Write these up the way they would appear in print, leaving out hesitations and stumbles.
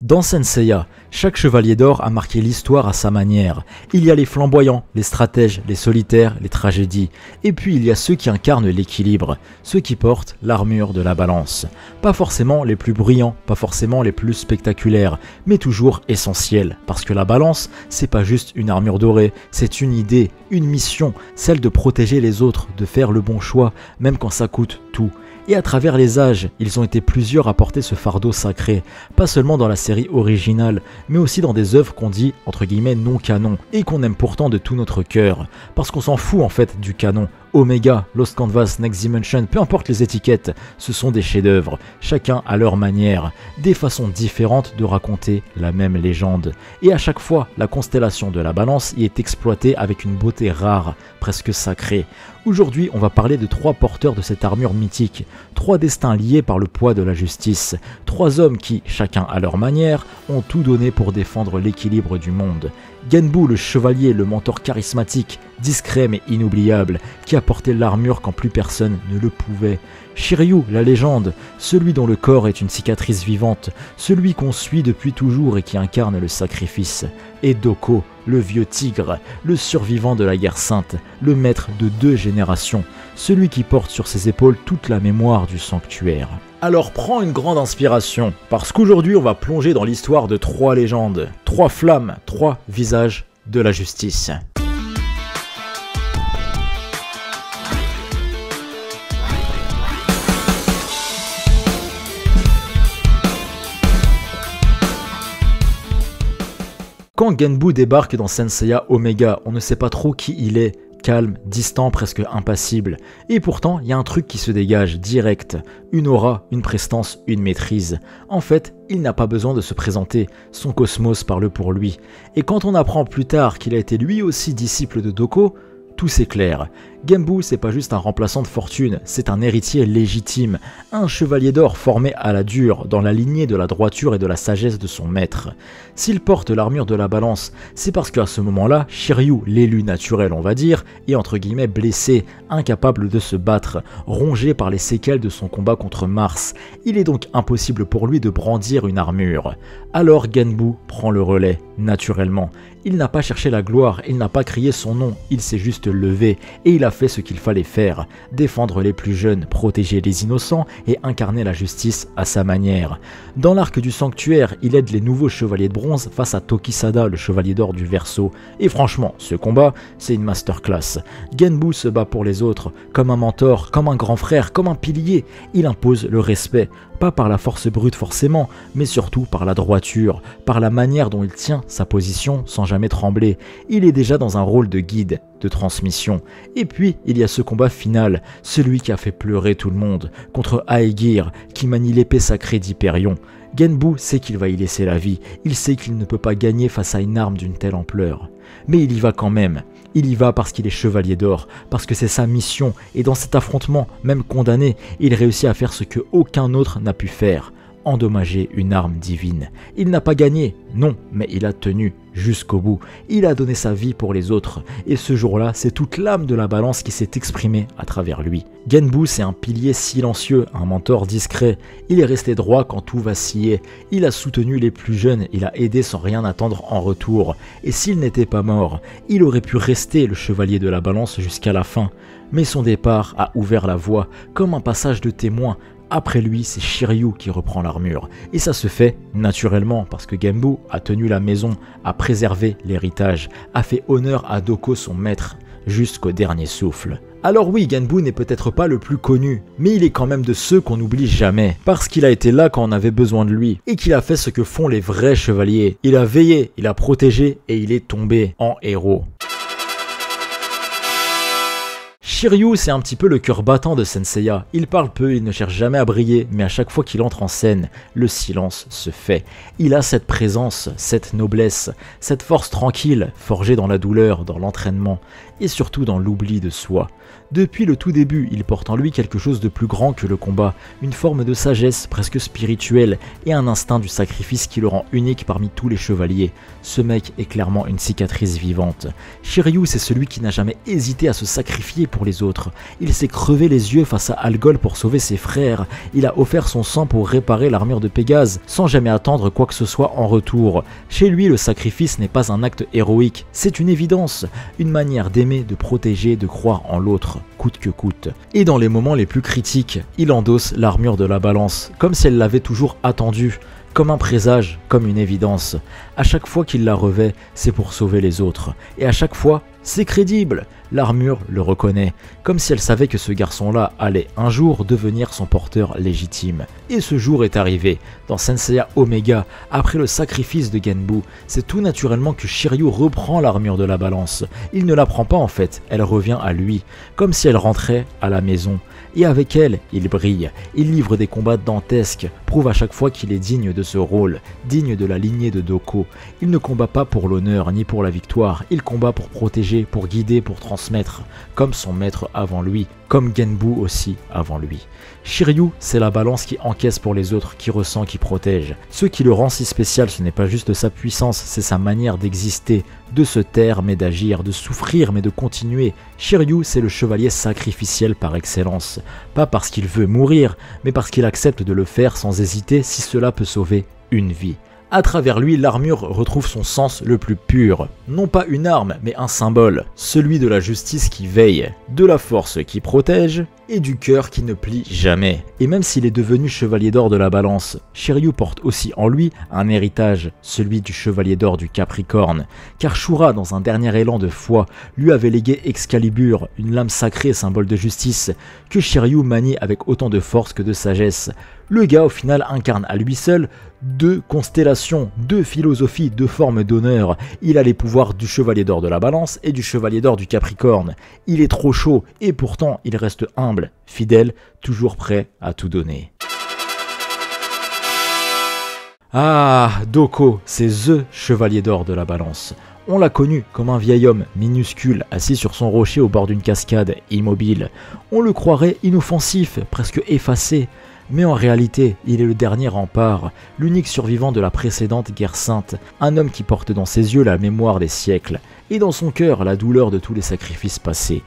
Dans Saint Seiya, chaque chevalier d'or a marqué l'histoire à sa manière. Il y a les flamboyants, les stratèges, les solitaires, les tragédies. Et puis il y a ceux qui incarnent l'équilibre, ceux qui portent l'armure de la balance. Pas forcément les plus brillants, pas forcément les plus spectaculaires, mais toujours essentiels. Parce que la balance, c'est pas juste une armure dorée, c'est une idée, une mission, celle de protéger les autres, de faire le bon choix, même quand ça coûte tout. Et à travers les âges, ils ont été plusieurs à porter ce fardeau sacré, pas seulement dans la série originale, mais aussi dans des œuvres qu'on dit entre guillemets non canon, et qu'on aime pourtant de tout notre cœur, parce qu'on s'en fout en fait du canon. Omega, Lost Canvas, Next Dimension, peu importe les étiquettes, ce sont des chefs-d'œuvre, chacun à leur manière, des façons différentes de raconter la même légende. Et à chaque fois, la constellation de la balance y est exploitée avec une beauté rare, presque sacrée. Aujourd'hui, on va parler de 3 porteurs de cette armure mythique, 3 destins liés par le poids de la justice, 3 hommes qui, chacun à leur manière, ont tout donné pour défendre l'équilibre du monde. Genbu, le chevalier, le mentor charismatique, discret mais inoubliable, qui a porté l'armure quand plus personne ne le pouvait. Shiryu, la légende, celui dont le corps est une cicatrice vivante, celui qu'on suit depuis toujours et qui incarne le sacrifice. Et Doko, le vieux tigre, le survivant de la guerre sainte, le maître de 2 générations, celui qui porte sur ses épaules toute la mémoire du sanctuaire. Alors prends une grande inspiration, parce qu'aujourd'hui on va plonger dans l'histoire de 3 légendes, 3 flammes, 3 visages de la justice. Quand Genbu débarque dans Saint Seiya Omega, on ne sait pas trop qui il est. Calme, distant, presque impassible. Et pourtant, il y a un truc qui se dégage, direct. Une aura, une prestance, une maîtrise. En fait, il n'a pas besoin de se présenter, son cosmos parle pour lui. Et quand on apprend plus tard qu'il a été lui aussi disciple de Doko, tout s'éclaire. Genbu, c'est pas juste un remplaçant de fortune, c'est un héritier légitime, un chevalier d'or formé à la dure, dans la lignée de la droiture et de la sagesse de son maître. S'il porte l'armure de la balance, c'est parce qu'à ce moment-là, Shiryu, l'élu naturel on va dire, est entre guillemets blessé, incapable de se battre, rongé par les séquelles de son combat contre Mars. Il est donc impossible pour lui de brandir une armure. Alors Genbu prend le relais, naturellement. Il n'a pas cherché la gloire, il n'a pas crié son nom, il s'est juste levé, et il a fait ce qu'il fallait faire, défendre les plus jeunes, protéger les innocents et incarner la justice à sa manière. Dans l'arc du sanctuaire, il aide les nouveaux chevaliers de bronze face à Tokisada, le chevalier d'or du Verseau. Et franchement, ce combat, c'est une masterclass. Genbu se bat pour les autres, comme un mentor, comme un grand frère, comme un pilier. Il impose le respect, pas par la force brute forcément, mais surtout par la droiture, par la manière dont il tient sa position sans jamais trembler. Il est déjà dans un rôle de guide, de transmission. Et puis, il y a ce combat final, celui qui a fait pleurer tout le monde, contre Aegir, qui manie l'épée sacrée d'Hyperion. Genbu sait qu'il va y laisser la vie, il sait qu'il ne peut pas gagner face à une arme d'une telle ampleur. Mais il y va quand même. Il y va parce qu'il est chevalier d'or, parce que c'est sa mission, et dans cet affrontement, même condamné, il réussit à faire ce que aucun autre n'a pu faire. Endommager une arme divine. Il n'a pas gagné, non, mais il a tenu jusqu'au bout. Il a donné sa vie pour les autres, et ce jour-là, c'est toute l'âme de la balance qui s'est exprimée à travers lui. Genbu, c'est un pilier silencieux, un mentor discret. Il est resté droit quand tout vacillait. Il a soutenu les plus jeunes, il a aidé sans rien attendre en retour. Et s'il n'était pas mort, il aurait pu rester le chevalier de la balance jusqu'à la fin. Mais son départ a ouvert la voie, comme un passage de témoin. Après lui, c'est Shiryu qui reprend l'armure. Et ça se fait naturellement parce que Genbu a tenu la maison, a préservé l'héritage, a fait honneur à Doko son maître, jusqu'au dernier souffle. Alors oui, Genbu n'est peut-être pas le plus connu, mais il est quand même de ceux qu'on n'oublie jamais, parce qu'il a été là quand on avait besoin de lui, et qu'il a fait ce que font les vrais chevaliers. Il a veillé, il a protégé, et il est tombé en héros. Shiryu, c'est un petit peu le cœur battant de Saint Seiya. Il parle peu, il ne cherche jamais à briller, mais à chaque fois qu'il entre en scène, le silence se fait. Il a cette présence, cette noblesse, cette force tranquille, forgée dans la douleur, dans l'entraînement, et surtout dans l'oubli de soi. Depuis le tout début, il porte en lui quelque chose de plus grand que le combat, une forme de sagesse presque spirituelle et un instinct du sacrifice qui le rend unique parmi tous les chevaliers. Ce mec est clairement une cicatrice vivante. Shiryu, c'est celui qui n'a jamais hésité à se sacrifier pour pour les autres. Il s'est crevé les yeux face à Algol pour sauver ses frères. Il a offert son sang pour réparer l'armure de Pégase, sans jamais attendre quoi que ce soit en retour. Chez lui, le sacrifice n'est pas un acte héroïque, c'est une évidence, une manière d'aimer, de protéger, de croire en l'autre, coûte que coûte. Et dans les moments les plus critiques, il endosse l'armure de la balance, comme si elle l'avait toujours attendu, comme un présage, comme une évidence. À chaque fois qu'il la revêt, c'est pour sauver les autres. Et à chaque fois, c'est crédible. L'armure le reconnaît, comme si elle savait que ce garçon-là allait un jour devenir son porteur légitime. Et ce jour est arrivé. Dans Saint-Seiya Omega, après le sacrifice de Genbu, c'est tout naturellement que Shiryu reprend l'armure de la balance. Il ne la prend pas en fait, elle revient à lui, comme si elle rentrait à la maison. Et avec elle, il brille, il livre des combats dantesques, prouve à chaque fois qu'il est digne de ce rôle, digne de la lignée de Doko. Il ne combat pas pour l'honneur ni pour la victoire, il combat pour protéger, pour guider, pour transmettre, comme son maître avant lui, comme Genbu aussi avant lui. Shiryu, c'est la balance qui encaisse pour les autres, qui ressent, qui protège. Ce qui le rend si spécial, ce n'est pas juste sa puissance, c'est sa manière d'exister, de se taire mais d'agir, de souffrir mais de continuer. Shiryu, c'est le chevalier sacrificiel par excellence. Pas parce qu'il veut mourir, mais parce qu'il accepte de le faire sans hésiter si cela peut sauver une vie. À travers lui, l'armure retrouve son sens le plus pur. Non pas une arme, mais un symbole. Celui de la justice qui veille, de la force qui protège, et du cœur qui ne plie jamais. Et même s'il est devenu chevalier d'or de la balance, Shiryu porte aussi en lui un héritage, celui du chevalier d'or du Capricorne. Car Shura, dans un dernier élan de foi, lui avait légué Excalibur, une lame sacrée symbole de justice, que Shiryu manie avec autant de force que de sagesse. Le gars au final incarne à lui seul deux constellations, deux philosophies, deux formes d'honneur. Il a les pouvoirs du chevalier d'or de la balance et du chevalier d'or du Capricorne. Il est trop chaud et pourtant il reste humble, fidèle, toujours prêt à tout donner. Ah, Doko, c'est THE chevalier d'or de la balance. On l'a connu comme un vieil homme minuscule assis sur son rocher au bord d'une cascade, immobile. On le croirait inoffensif, presque effacé. Mais en réalité, il est le dernier rempart, l'unique survivant de la précédente guerre sainte, un homme qui porte dans ses yeux la mémoire des siècles, et dans son cœur la douleur de tous les sacrifices passés.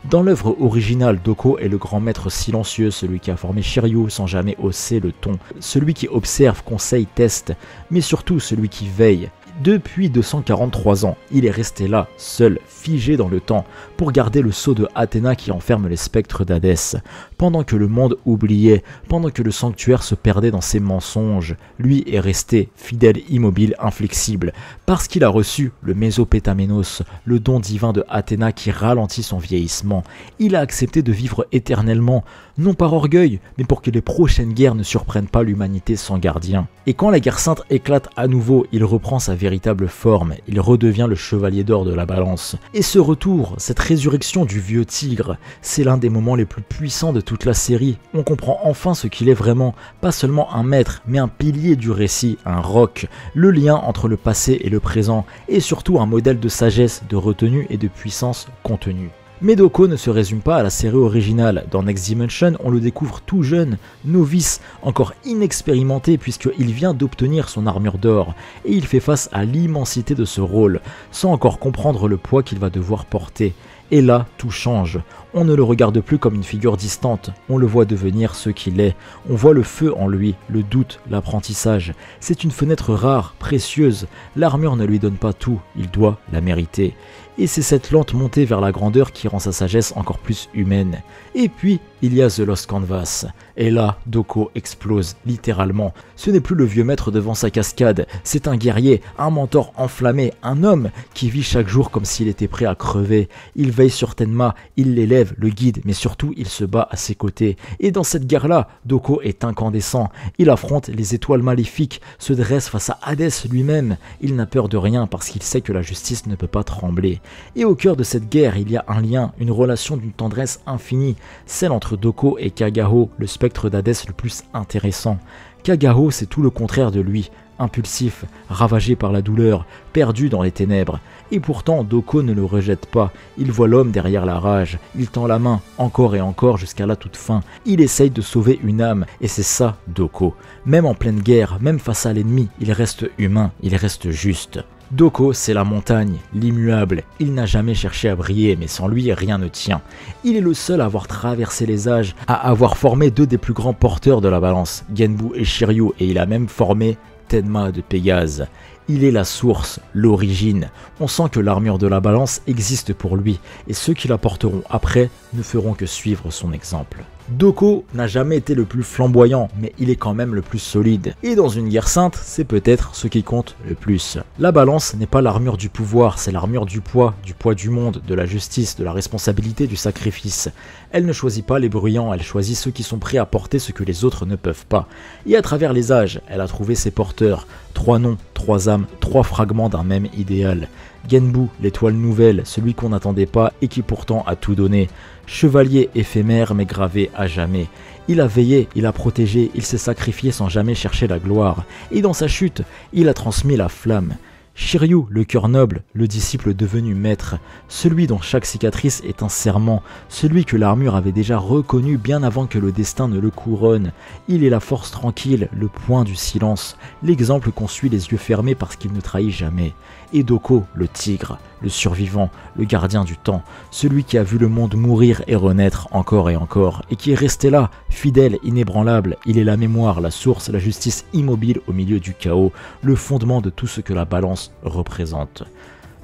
Dans l'œuvre originale, Doko est le grand maître silencieux, celui qui a formé Shiryu sans jamais hausser le ton, celui qui observe, conseille, teste, mais surtout celui qui veille. Depuis 243 ans, il est resté là, seul, figé dans le temps, pour garder le sceau de Athéna qui enferme les spectres d'Hadès. Pendant que le monde oubliait, pendant que le sanctuaire se perdait dans ses mensonges, lui est resté fidèle, immobile, inflexible, parce qu'il a reçu le Mésopétamenos, le don divin de Athéna qui ralentit son vieillissement. Il a accepté de vivre éternellement, non par orgueil, mais pour que les prochaines guerres ne surprennent pas l'humanité sans gardien. Et quand la guerre sainte éclate à nouveau, il reprend sa véritable forme, il redevient le chevalier d'or de la balance. Et ce retour, cette résurrection du vieux tigre, c'est l'un des moments les plus puissants de toute la série. On comprend enfin ce qu'il est vraiment, pas seulement un maître, mais un pilier du récit, un roc, le lien entre le passé et le présent, et surtout un modèle de sagesse, de retenue et de puissance contenue. Mais Doko ne se résume pas à la série originale. Dans Next Dimension, on le découvre tout jeune, novice, encore inexpérimenté puisqu'il vient d'obtenir son armure d'or, et il fait face à l'immensité de ce rôle, sans encore comprendre le poids qu'il va devoir porter. Et là, tout change. On ne le regarde plus comme une figure distante, on le voit devenir ce qu'il est. On voit le feu en lui, le doute, l'apprentissage. C'est une fenêtre rare, précieuse. L'armure ne lui donne pas tout, il doit la mériter. Et c'est cette lente montée vers la grandeur qui rend sa sagesse encore plus humaine. Et puis, il y a The Lost Canvas. Et là, Doko explose, littéralement. Ce n'est plus le vieux maître devant sa cascade, c'est un guerrier, un mentor enflammé, un homme qui vit chaque jour comme s'il était prêt à crever. Il veille sur Tenma, il l'élève, le guide, mais surtout il se bat à ses côtés. Et dans cette guerre-là, Doko est incandescent. Il affronte les étoiles maléfiques, se dresse face à Hadès lui-même. Il n'a peur de rien parce qu'il sait que la justice ne peut pas trembler. Et au cœur de cette guerre, il y a un lien, une relation d'une tendresse infinie, celle entre Doko et Kagaho, le spectre d'Hadès le plus intéressant. Kagaho, c'est tout le contraire de lui, impulsif, ravagé par la douleur, perdu dans les ténèbres. Et pourtant, Doko ne le rejette pas, il voit l'homme derrière la rage, il tend la main, encore et encore jusqu'à la toute fin. Il essaye de sauver une âme, et c'est ça, Doko. Même en pleine guerre, même face à l'ennemi, il reste humain, il reste juste. Doko, c'est la montagne, l'immuable. Il n'a jamais cherché à briller, mais sans lui, rien ne tient. Il est le seul à avoir traversé les âges, à avoir formé deux des plus grands porteurs de la balance, Genbu et Shiryu, et il a même formé Tenma de Pégase. Il est la source, l'origine. On sent que l'armure de la balance existe pour lui, et ceux qui la porteront après ne feront que suivre son exemple. Doko n'a jamais été le plus flamboyant, mais il est quand même le plus solide. Et dans une guerre sainte, c'est peut-être ce qui compte le plus. La balance n'est pas l'armure du pouvoir, c'est l'armure du poids du monde, de la justice, de la responsabilité, du sacrifice. Elle ne choisit pas les bruyants, elle choisit ceux qui sont prêts à porter ce que les autres ne peuvent pas. Et à travers les âges, elle a trouvé ses porteurs. 3 noms, 3 âmes, 3 fragments d'un même idéal. Genbu, l'étoile nouvelle, celui qu'on n'attendait pas et qui pourtant a tout donné. Chevalier éphémère mais gravé à jamais. Il a veillé, il a protégé, il s'est sacrifié sans jamais chercher la gloire. Et dans sa chute, il a transmis la flamme. Shiryu, le cœur noble, le disciple devenu maître, celui dont chaque cicatrice est un serment, celui que l'armure avait déjà reconnu bien avant que le destin ne le couronne. Il est la force tranquille, le point du silence, l'exemple qu'on suit les yeux fermés parce qu'il ne trahit jamais. Et Doko, le tigre, le survivant, le gardien du temps, celui qui a vu le monde mourir et renaître encore et encore, et qui est resté là, fidèle, inébranlable. Il est la mémoire, la source, la justice immobile au milieu du chaos, le fondement de tout ce que la balance représente.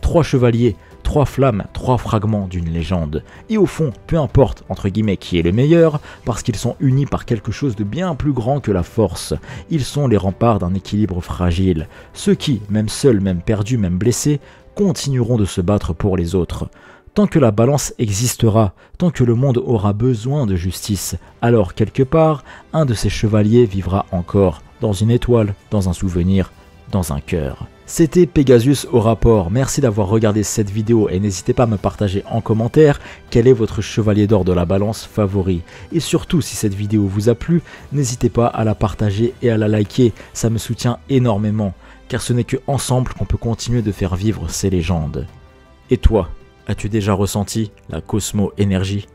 3 chevaliers, 3 flammes, 3 fragments d'une légende. Et au fond, peu importe, entre guillemets, qui est le meilleur, parce qu'ils sont unis par quelque chose de bien plus grand que la force. Ils sont les remparts d'un équilibre fragile. Ceux qui, même seuls, même perdus, même blessés, continueront de se battre pour les autres. Tant que la balance existera, tant que le monde aura besoin de justice, alors quelque part, un de ces chevaliers vivra encore, dans une étoile, dans un souvenir, dans un cœur. C'était Pegasus au rapport, merci d'avoir regardé cette vidéo et n'hésitez pas à me partager en commentaire quel est votre chevalier d'or de la balance favori. Et surtout, si cette vidéo vous a plu, n'hésitez pas à la partager et à la liker, ça me soutient énormément, car ce n'est que ensemble qu'on peut continuer de faire vivre ces légendes. Et toi, as-tu déjà ressenti la Cosmo Énergie ?